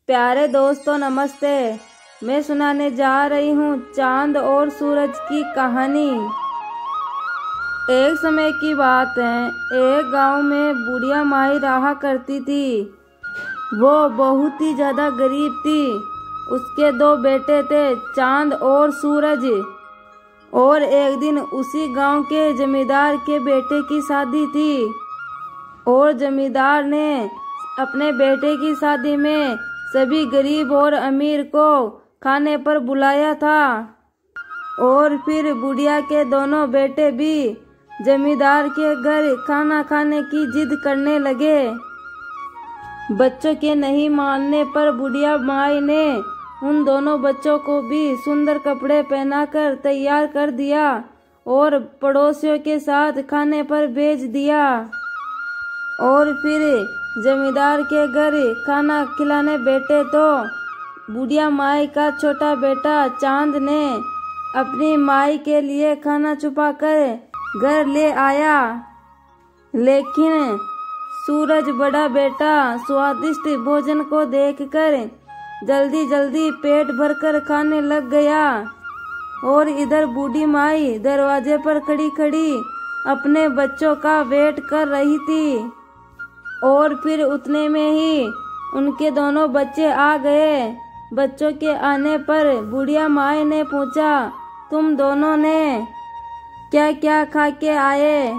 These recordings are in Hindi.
प्यारे दोस्तों नमस्ते। मैं सुनाने जा रही हूँ चांद और सूरज की कहानी। एक समय की बात है, एक गांव में बुढ़िया माई रहा करती थी। वो बहुत ही ज्यादा गरीब थी। उसके दो बेटे थे, चांद और सूरज। और एक दिन उसी गांव के जमींदार के बेटे की शादी थी और जमींदार ने अपने बेटे की शादी में सभी गरीब और अमीर को खाने पर बुलाया था। और फिर बुढ़िया के दोनों बेटे भी जमींदार के घर खाना खाने की जिद करने लगे। बच्चों के नहीं मानने पर बुढ़िया माई ने उन दोनों बच्चों को भी सुंदर कपड़े पहनाकर तैयार कर दिया और पड़ोसियों के साथ खाने पर भेज दिया। और फिर जमींदार के घर खाना खिलाने बैठे तो बुढ़िया माई का छोटा बेटा चांद ने अपनी माई के लिए खाना छुपाकर घर ले आया। लेकिन सूरज बड़ा बेटा स्वादिष्ट भोजन को देखकर जल्दी जल्दी पेट भरकर खाने लग गया। और इधर बूढ़ी माई दरवाजे पर खड़ी खड़ी अपने बच्चों का वेट कर रही थी। और फिर उतने में ही उनके दोनों बच्चे आ गए। बच्चों के आने पर बुढ़िया माई ने पूछा, तुम दोनों ने क्या क्या खा के आए?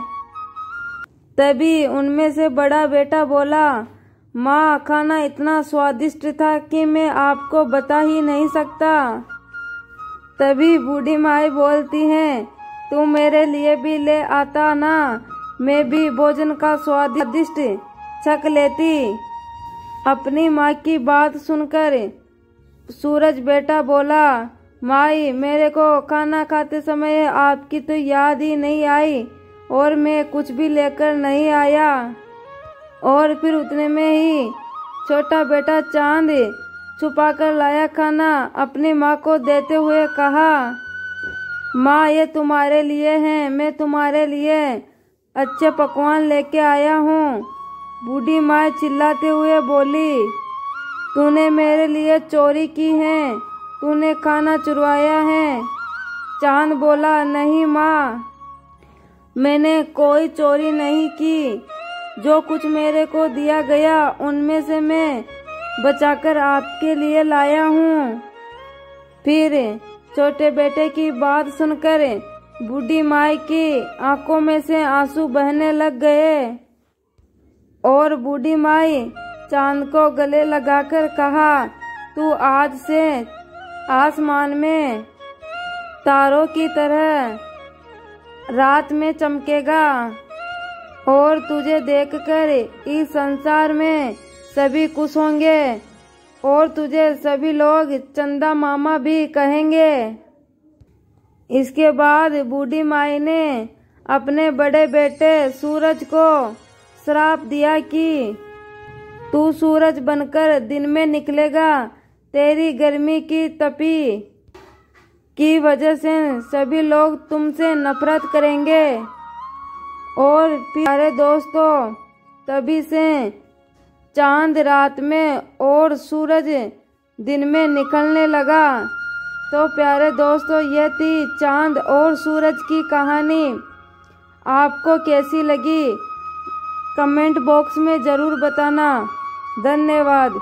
तभी उनमें से बड़ा बेटा बोला, माँ खाना इतना स्वादिष्ट था कि मैं आपको बता ही नहीं सकता। तभी बूढ़ी माई बोलती है, तू मेरे लिए भी ले आता ना, मैं भी भोजन का स्वादिष्ट चख लेती। अपनी माँ की बात सुनकर सूरज बेटा बोला, माई मेरे को खाना खाते समय आपकी तो याद ही नहीं आई और मैं कुछ भी लेकर नहीं आया। और फिर उतने में ही छोटा बेटा चांद छुपा कर लाया खाना अपनी माँ को देते हुए कहा, माँ ये तुम्हारे लिए है, मैं तुम्हारे लिए अच्छे पकवान लेके आया हूँ। बूढ़ी माँ चिल्लाते हुए बोली, तूने मेरे लिए चोरी की है, तूने खाना चुराया है। चांद बोला, नहीं माँ, मैंने कोई चोरी नहीं की। जो कुछ मेरे को दिया गया उनमें से मैं बचाकर आपके लिए लाया हूँ। फिर छोटे बेटे की बात सुनकर बूढ़ी माई की आंखों में से आंसू बहने लग गए। और बूढ़ी माई चांद को गले लगाकर कहा, तू आज से आसमान में तारों की तरह रात में चमकेगा और तुझे देखकर इस संसार में सभी खुश होंगे और तुझे सभी लोग चंदा मामा भी कहेंगे। इसके बाद बूढ़ी माई ने अपने बड़े बेटे सूरज को श्राप दिया कि तू सूरज बनकर दिन में निकलेगा, तेरी गर्मी की तपी की वजह से सभी लोग तुमसे नफरत करेंगे। और प्यारे दोस्तों, तभी से चांद रात में और सूरज दिन में निकलने लगा। तो प्यारे दोस्तों, यह थी चांद और सूरज की कहानी। आपको कैसी लगी कमेंट बॉक्स में जरूर बताना। धन्यवाद।